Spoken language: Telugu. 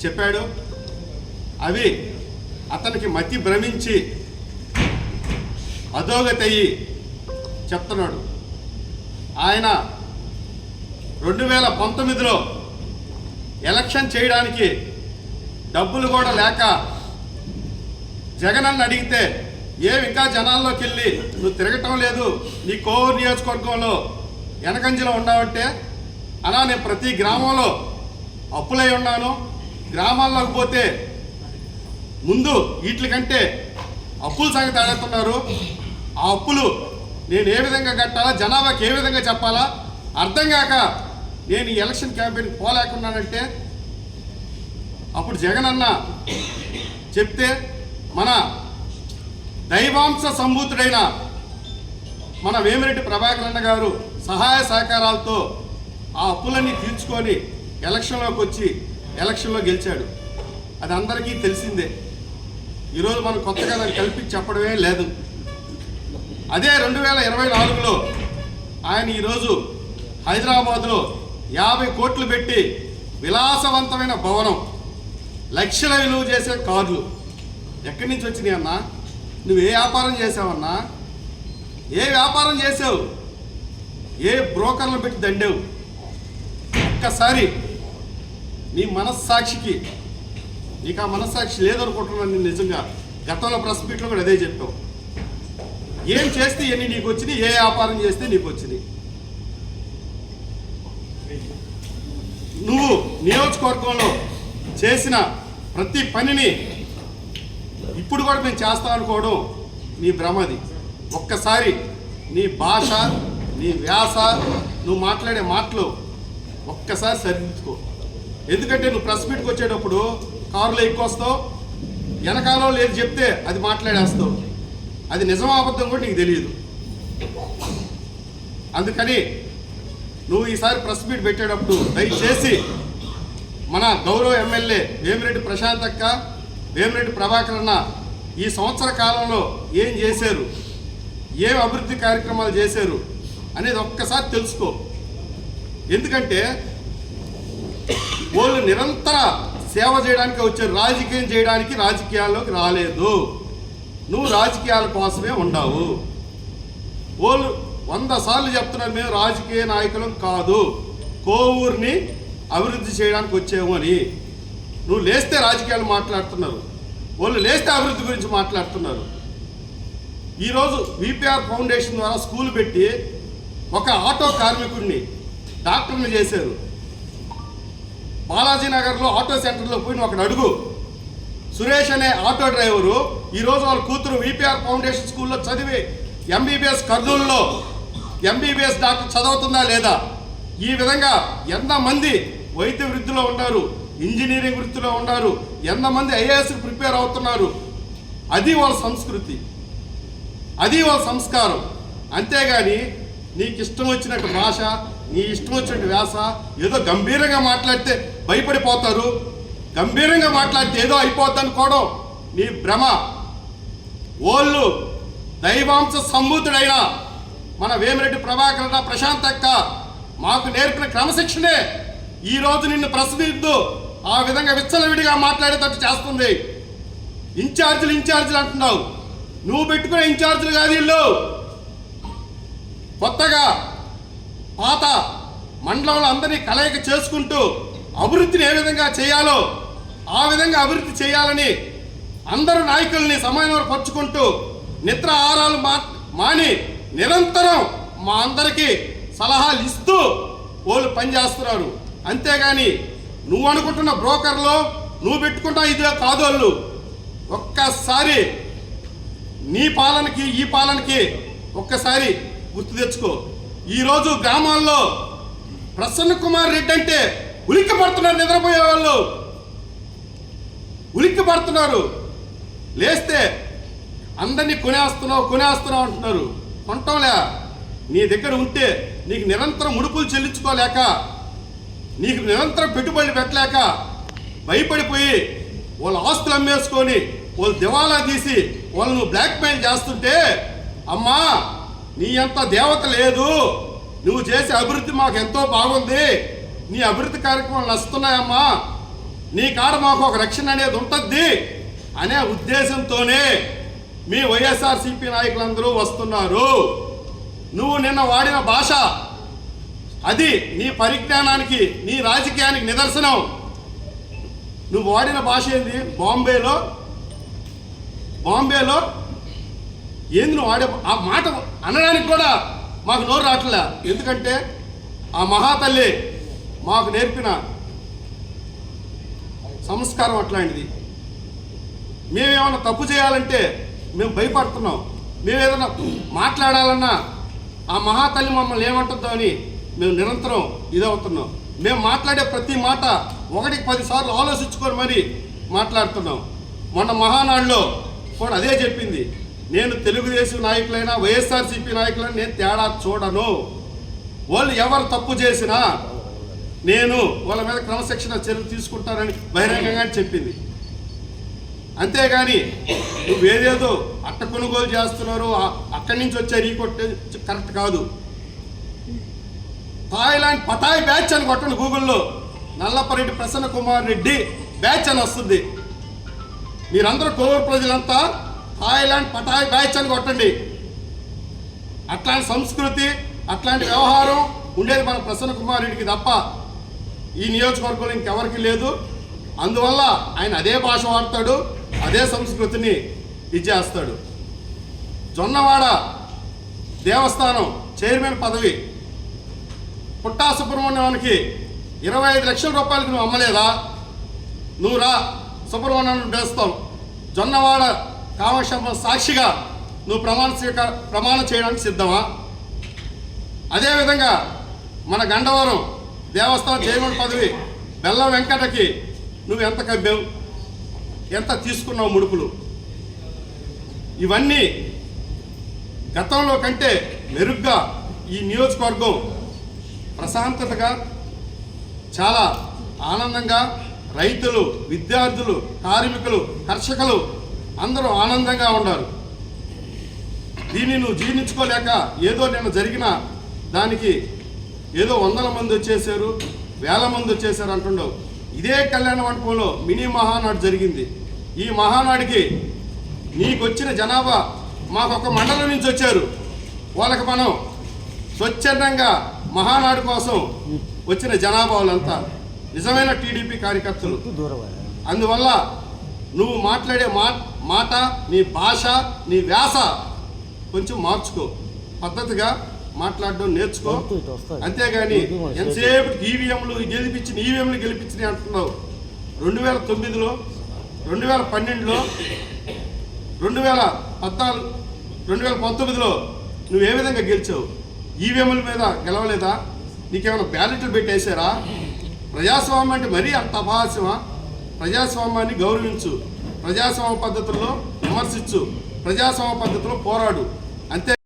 చెప్పాడు. అవి అతనికి మతి భ్రమించి అధోగతయ్యి చెప్తున్నాడు. ఆయన 2019లో ఎలక్షన్ చేయడానికి డబ్బులు కూడా లేక జగన్ అన్న అడిగితే ఇంకా జనాల్లోకి వెళ్ళి నువ్వు తిరగటం లేదు, నీ కోవూరు నియోజకవర్గంలో వెనకంజలో ఉన్నావంటే, అలా నేను ప్రతి గ్రామంలో అప్పులై ఉన్నాను, గ్రామాల్లోకి పోతే ముందు వీటి కంటే అప్పుల సంగతి అడుగుతున్నారు, ఆ అప్పులు నేను ఏ విధంగా కట్టాలా, జనాభాకి ఏ విధంగా చెప్పాలా అర్థం కాక నేను ఈ ఎలక్షన్ క్యాంపెయిన్ పోలేకున్నానంటే, అప్పుడు జగన్ అన్న చెప్తే మన దైవాంశ సంభూతుడైన మన వేమిరెడ్డి ప్రభాకర్ అన్న గారు సహాయ సహకారాలతో ఆ అప్పులన్నీ తీర్చుకొని ఎలక్షన్లోకి వచ్చి ఎలక్షన్లో గెలిచాడు. అది అందరికీ తెలిసిందే. ఈరోజు మనం కొత్తగా దాన్ని కల్పించి చెప్పడమే లేదు. అదే 2024లో ఆయన ఈరోజు హైదరాబాద్లో 50 కోట్లు పెట్టి విలాసవంతమైన భవనం, లక్షల విలువ చేసే కార్లు ఎక్కడి నుంచి వచ్చినాయి అన్నా? నువ్వు ఏ వ్యాపారం చేసావన్నా? ఏ వ్యాపారం చేసావు? ఏ బ్రోకర్లను పెట్టి దండావు? ఒక్కసారి నీ మనస్సాక్షికి, నీకు ఆ మనస్సాక్షి లేదనుకుంటున్నాను నేను నిజంగా. గతంలో ప్రెస్ మీట్లో కూడా అదే చెప్పావు. ఏం చేస్తే ఎన్ని నీకు వచ్చినాయి, ఏ వ్యాపారం చేస్తే నీకు వచ్చినాయి? నువ్వు నియోజకవర్గంలో చేసిన ప్రతి పనిని ఇప్పుడు కూడా మేము చేస్తాం అనుకోవడం నీ భ్రమది. ఒక్కసారి నీ భాష, నీ వ్యాస, నువ్వు మాట్లాడే మాటలు ఒక్కసారి సరిదిద్దుకో. ఎందుకంటే నువ్వు ప్రెస్ మీట్కి వచ్చేటప్పుడు కారులో ఎక్కువస్తావు, వెనకాలో లేదు చెప్తే అది మాట్లాడేస్తావు. అది నిజం అబద్ధం కూడా నీకు తెలియదు. అందుకని నువ్వు ఈసారి ప్రెస్ మీట్ పెట్టేటప్పుడు దయచేసి మన గౌరవ ఎమ్మెల్యే వేమిరెడ్డి ప్రశాంత్ అక్క, వేమిరెడ్డి ప్రభాకర్ అన్న ఈ సంవత్సర కాలంలో ఏం చేశారు, ఏం అభివృద్ధి కార్యక్రమాలు చేశారు అనేది ఒక్కసారి తెలుసుకో. ఎందుకంటే వాళ్ళు నిరంతర సేవ చేయడానికి వచ్చారు, రాజకీయం చేయడానికి రాజకీయాల్లోకి రాలేదు. నువ్వు రాజకీయాల కోసమే ఉండవు. వాళ్ళు 100 సార్లు చెప్తున్నారు, మేము రాజకీయ నాయకులం కాదు, కోవూరుని అభివృద్ధి చేయడానికి వచ్చాము అని. నువ్వు లేస్తే రాజకీయాలు మాట్లాడుతున్నారు, వాళ్ళు లేస్తే అభివృద్ధి గురించి మాట్లాడుతున్నారు. ఈరోజు విపిఆర్ ఫౌండేషన్ ద్వారా స్కూల్ పెట్టి ఒక ఆటో కార్మికుడిని డాక్టర్ని చేశారు. బాలాజీ నగర్లో ఆటో సెంటర్లో పోయిన ఒకడు అడుగు. సురేష్ అనే ఆటో డ్రైవరు ఈరోజు వాళ్ళ కూతురు విపిఆర్ ఫౌండేషన్ స్కూల్లో చదివి ఎంబీబీఎస్ కర్నూలులో ఎంబీబీఎస్ డాక్టర్ చదువుతుందా లేదా? ఈ విధంగా ఎంతమంది వైద్య వృత్తిలో ఉన్నారు, ఇంజనీరింగ్ వృత్తిలో ఉన్నారు, ఎంతమంది ఐఏఎస్కి ప్రిపేర్ అవుతున్నారు. అది వాళ్ళ సంస్కృతి, అది వాళ్ళ సంస్కారం. అంతేగాని నీకు ఇష్టం వచ్చినట్టు భాష, నీ ఇష్టం వచ్చినట్టు వ్యాస, ఏదో గంభీరంగా మాట్లాడితే భయపడిపోతారు, గంభీరంగా మాట్లాడితే ఏదో అయిపోద్ది అనుకోవడం నీ భ్రమ. వాళ్ళు దైవాంశ సంభూతుడైన మన వేమిరెడ్డి ప్రభాకర్ ప్రశాంత్ అక్క మాకు నేర్పిన క్రమశిక్షణే ఈరోజు నిన్ను ప్రశ్నిద్దు ఆ విధంగా విచ్చలవిడిగా మాట్లాడేటట్టు చేస్తుంది. ఇన్ఛార్జీలు అంటున్నావు, నువ్వు పెట్టుకునే ఇన్ఛార్జీలు కాదు వీళ్ళు. కొత్తగా పాత మండలంలో అందరినీ కలయిక చేసుకుంటూ అభివృద్ధిని ఏ విధంగా చేయాలో ఆ విధంగా అభివృద్ధి చేయాలని అందరూ నాయకుల్ని సమన్వయపరుచుకుంటూ నిద్ర ఆహారాలు మాని నిరంతరం మా అందరికీ సలహాలు ఇస్తూ వాళ్ళు పనిచేస్తున్నారు. అంతేగాని నువ్వు అనుకుంటున్న బ్రోకర్లో నువ్వు పెట్టుకుంటా ఇదే కాదు. వాళ్ళు ఒక్కసారి నీ పాలనకి ఈ పాలనకి ఒక్కసారి గుర్తు తెచ్చుకో. ఈరోజు గ్రామాల్లో ప్రసన్న కుమార్ రెడ్డి అంటే ఉలిక్కి పడుతున్నారు, నిద్రపోయే వాళ్ళు ఉలిక్కి పడుతున్నారు. లేస్తే అందరినీ కొనేస్తున్నావు అంటున్నారు. కొంటాంలే, నీ దగ్గర ఉంటే నీకు నిరంతరం ముడుపులు చెల్లించుకోలేక, నీకు నిరంతరం పెట్టుబడులు పెట్టలేక భయపడిపోయి వాళ్ళ ఆస్తులు అమ్మేసుకొని వాళ్ళు దివాలా తీసి వాళ్ళను బ్లాక్మెయిల్ చేస్తుంటే, అమ్మా నీ అంత దేవత లేదు, నువ్వు చేసే అభివృద్ధి మాకు ఎంతో బాగుంది, నీ అభివృద్ధి కార్యక్రమాలు నస్తున్నాయమ్మా, నీ కాడ మాకు ఒక రక్షణ అనేది ఉంటుంది అనే ఉద్దేశంతోనే మీ వైఎస్ఆర్సీపీ నాయకులందరూ వస్తున్నారు. నువ్వు నిన్న వాడిన భాష అది నీ పరిజ్ఞానానికి, నీ రాజకీయానికి నిదర్శనం. నువ్వు వాడిన భాష ఏంది? బాంబేలో ఏంది నువ్వు వాడే ఆ మాట అనడానికి కూడా మాకు నోరు రావట్లే. ఎందుకంటే ఆ మహాతల్లి మాకు నేర్పిన సంస్కారం అట్లాంటిది. మేమేమన్నా తప్పు చేయాలంటే మేము భయపడుతున్నాం. మేమేదన్నా మాట్లాడాలన్నా ఆ మహాతల్లి మమ్మల్ని ఏమంటుందో అని మేము నిరంతరం ఇదవుతున్నాం. మేము మాట్లాడే ప్రతి మాట 1-10 సార్లు ఆలోచించుకొని మరి మాట్లాడుతున్నాం. మొన్న మహానాడులో కూడా అదే చెప్పింది. నేను తెలుగుదేశం నాయకులైనా వైఎస్ఆర్సీపీ నాయకులైనా నేను తేడా చూడను. వాళ్ళు ఎవరు తప్పు చేసినా నేను వాళ్ళ మీద క్రమశిక్షణ చర్యలు తీసుకుంటానని బహిరంగంగా చెప్పింది. అంతేగాని నువ్వేదేదో అట్ట కొనుగోలు చేస్తున్నారు, అక్కడి నుంచి వచ్చే కొట్టే కరెక్ట్ కాదు. థాయిలాండ్ పటాయ్ బ్యాచ్ అని కొట్టండి గూగుల్లో. నల్లపరెడ్డి ప్రసన్న కుమార్ రెడ్డి బ్యాచ్ అని వస్తుంది. మీరందరూ కోవూరు ప్రజలంతా థాయిలాండ్ పటాయ్ బ్యాచ్ అని కొట్టండి. అట్లాంటి సంస్కృతి, అట్లాంటి వ్యవహారం ఉండేది మన ప్రసన్న కుమార్ రెడ్డికి తప్ప ఈ నియోజకవర్గంలో ఇంకెవరికి లేదు. అందువల్ల ఆయన అదే భాష వాడతాడు, అదే సంస్కృతిని ఇచ్చేస్తాడు. జొన్నవాడ దేవస్థానం చైర్మన్ పదవి పుట్టా సుబ్రహ్మణ్యానికి 25 లక్షల రూపాయలకి నువ్వు అమ్మలేదా? నువ్వు రా, సుబ్రహ్మణ్యం చేస్తాం. జొన్నవాడ కామక్షమ సాక్షిగా నువ్వు ప్రమాణం చేయడానికి సిద్ధమా? అదేవిధంగా మన గండవరం దేవస్థానం చైర్మన్ పదవి బెల్లం వెంకటకి నువ్వు ఎంత కబ్బావు, ఎంత తీసుకున్నావు ముడుపులు? ఇవన్నీ గతంలో కంటే మెరుగ్గా ఈ నియోజకవర్గం ప్రశాంతతగా, చాలా ఆనందంగా, రైతులు, విద్యార్థులు, కార్మికులు, కర్షకులు అందరూ ఆనందంగా ఉన్నారు. దీన్ని నువ్వు జీర్ణించుకోలేక ఏదో నిన్న జరిగిన దానికి ఏదో 100 మంది వచ్చేసారు, 1000 మంది వచ్చేసారు అంటుండవు. ఇదే కళ్యాణ మండపంలో మినీ మహానాడు జరిగింది. ఈ మహానాడికి నీకు వచ్చిన జనాభా మాకొక మండలం నుంచి వచ్చారు. వాళ్ళకి మనం స్వచ్ఛందంగా మహానాడు కోసం వచ్చిన జనాభా వాళ్ళంతా నిజమైన టీడీపీ కార్యకర్తలు. అందువల్ల నువ్వు మాట్లాడే మాట, నీ భాష, నీ వ్యాస కొంచెం మార్చుకో, పద్ధతిగా మాట్లాడడం నేర్చుకో. అంతేగాని ఎంతసేపు ఈవీఎంలు గెలిపించినాయి అంటున్నావు. 2009లో, 2012లో, 2014, 2019లో నువ్వు ఏ విధంగా గెలిచావు? ఈవీఎంల మీద గెలవలేదా? నీకేమైనా బ్యాలెట్లు పెట్టేశారా? ప్రజాస్వామ్యం అంటే మరీ అంత అపహాస్యమా? ప్రజాస్వామ్యాన్ని గౌరవించు, ప్రజాస్వామ్య పద్ధతుల్లో విమర్శించు, ప్రజాస్వామ్య పద్ధతిలో పోరాడు. అంతే.